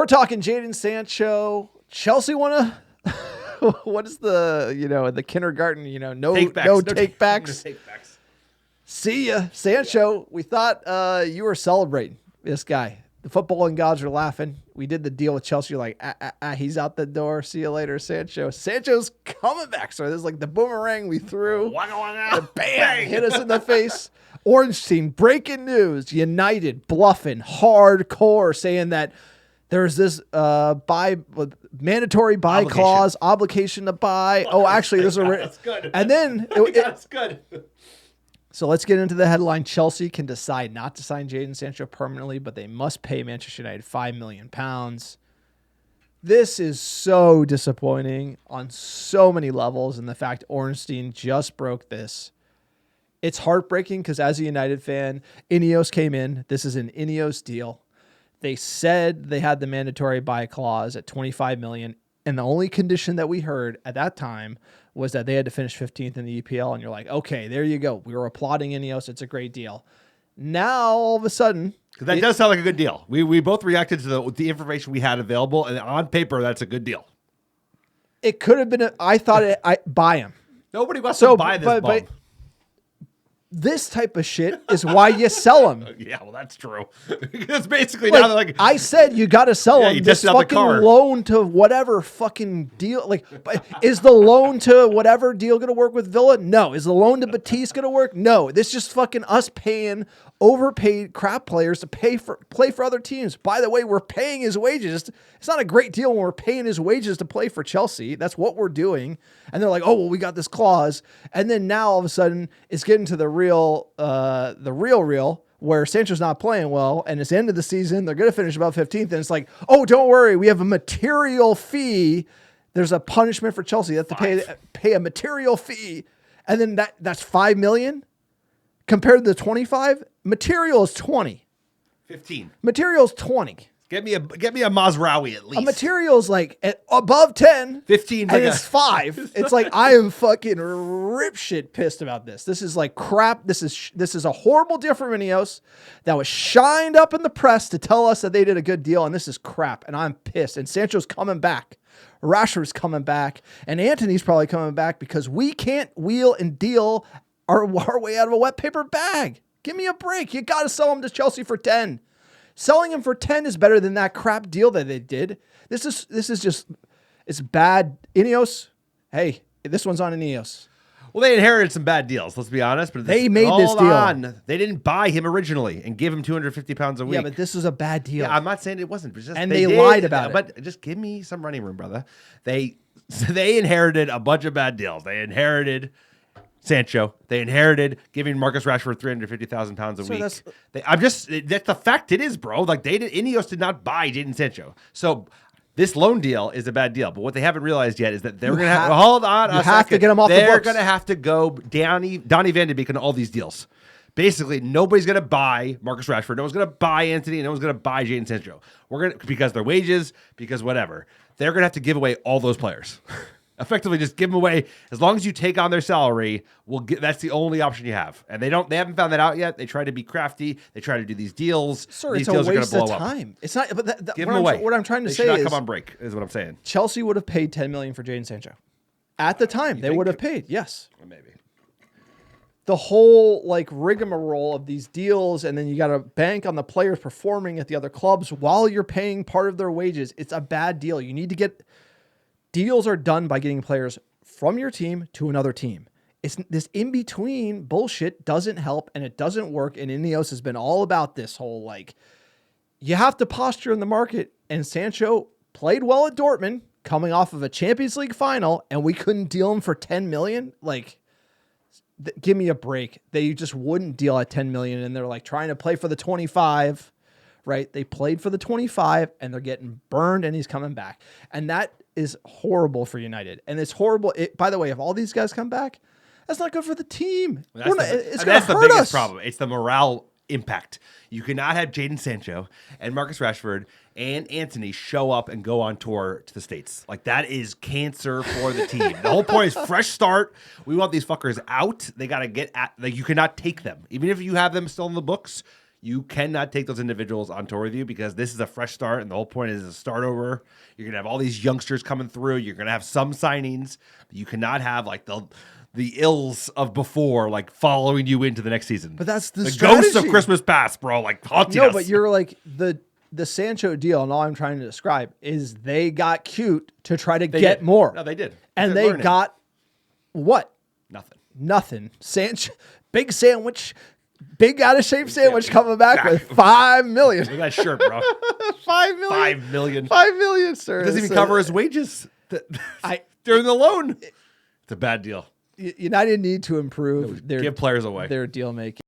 We're talking Jadon Sancho. Chelsea want to. What is the kindergarten? No take-backs. See ya, Sancho. We thought you were celebrating this guy. The footballing gods are laughing. We did the deal with Chelsea. You're like, he's out the door. See you later, Sancho. Sancho's coming back. So this is like the boomerang we threw. And bam, hit us in the face. Orange team, breaking news. United bluffing hardcore, saying that there's this mandatory buy clause, obligation to buy. Oh, actually, this is that's good. And then that's good. So let's get into the headline. Chelsea can decide not to sign Jadon Sancho permanently, but they must pay Manchester United £5 million. This is so disappointing on so many levels, and the fact Ornstein just broke this. It's heartbreaking because as a United fan, Ineos came in. This is an Ineos deal. They said they had the mandatory buy clause at $25 million, and the only condition that we heard at that time was that they had to finish 15th in the EPL, and you're like, okay, there you go. We were applauding Ineos. It's a great deal. Now, all of a sudden... That does sound like a good deal. We both reacted to the information we had available, and on paper, that's a good deal. It could have been... I thought buy him. Nobody wants to buy this bum. This type of shit is why you sell them. Yeah, well, that's true. It's basically now like I said, you got to sell them. You this fucking loan to whatever fucking deal. Like, is the loan to whatever deal going to work with Villa? No. Is the loan to Batiste going to work? No. This is just fucking us paying overpaid crap players to play for other teams. By the way, we're paying his wages. It's not a great deal when we're paying his wages to play for Chelsea. That's what we're doing. And they're like, oh, well, we got this clause. And then now all of a sudden it's getting to the real where Sancho's not playing well. And it's the end of the season. They're going to finish about 15th. And it's like, oh, don't worry. We have a material fee. There's a punishment for Chelsea. They have to pay a material fee. And then that's $5 million compared to the 25. Material is 20. 15. Material is 20. Get me a Mazraoui at least. A material is like above 10. 15. And it's 5. It's like I am fucking ripshit pissed about this. This is like crap. This is a horrible deal for Ineos that was shined up in the press to tell us that they did a good deal, and this is crap. And I'm pissed. And Sancho's coming back. Rashford's coming back, and Anthony's probably coming back because we can't wheel and deal our way out of a wet paper bag. Give me a break. You got to sell him to Chelsea for 10. Selling him for 10 is better than that crap deal that they did. This is just, it's bad. Ineos, hey, this one's on Ineos. Well, they inherited some bad deals, let's be honest. But they made this deal. They didn't buy him originally and give him £250 a week. Yeah, but this was a bad deal. Yeah, I'm not saying it wasn't. But and they lied about it. But just give me some running room, brother. They inherited a bunch of bad deals. They inherited Sancho. They inherited giving Marcus Rashford £350,000 a week. That's the fact it is, bro. Like Ineos did not buy Jadon Sancho. So this loan deal is a bad deal. But what they haven't realized yet is that they're going to have hold on a second. You have to get him off the books. They're going to have to go Donny van de Beek on all these deals. Basically, nobody's going to buy Marcus Rashford. No one's going to buy Anthony. And no one's going to buy Jadon Sancho. Because their wages, because whatever. They're going to have to give away all those players. Effectively, just give them away. As long as you take on their salary, that's the only option you have. And they haven't found that out yet. They try to be crafty. They try to do these deals. Sir, these it's deals a waste are going of to blow time. Up. It's not. But give them away. What I'm trying to they say should not is, come on break. Is what I'm saying. Chelsea would have paid $10 million for Jadon Sancho. At the time, they would have paid. Yes, maybe. The whole rigmarole of these deals, and then you got to bank on the players performing at the other clubs while you're paying part of their wages. It's a bad deal. You need to get deals are done by getting players from your team to another team. It's this in-between bullshit doesn't help, and it doesn't work, and Ineos has been all about this whole, you have to posture in the market, and Sancho played well at Dortmund, coming off of a Champions League final, and we couldn't deal him for $10 million? Give me a break. They just wouldn't deal at $10 million, and they're, trying to play for the 25, right? They played for the 25, and they're getting burned, and he's coming back. And that is horrible for United. And it's horrible. By the way, if all these guys come back, that's not good for the team. It's going to hurt us. That's the biggest problem. It's the morale impact. You cannot have Jadon Sancho and Marcus Rashford and Anthony show up and go on tour to the States. That is cancer for the team. The whole point is fresh start. We want these fuckers out. They got to get at, you cannot take them. Even if you have them still in the books, You cannot take those individuals on tour with you because this is a fresh start, and the whole point is to start over. You're gonna have all these youngsters coming through. You're gonna have some signings. But you cannot have like the ills of before, like following you into the next season. But that's the ghosts of strategy. Christmas past, bro. Like haunting No, us. but you're like the Sancho deal, and all I'm trying to describe is they got cute to try to get did. more. No, they did. And They're they learning. got what? Nothing. Sancho, big sandwich, big out of shape sandwich coming back with $5 million. Look at that shirt, bro. $5 million. $5 million. $5 million, sir. It doesn't even cover his wages during the loan. It's a bad deal. United need to improve Give players away. their deal making.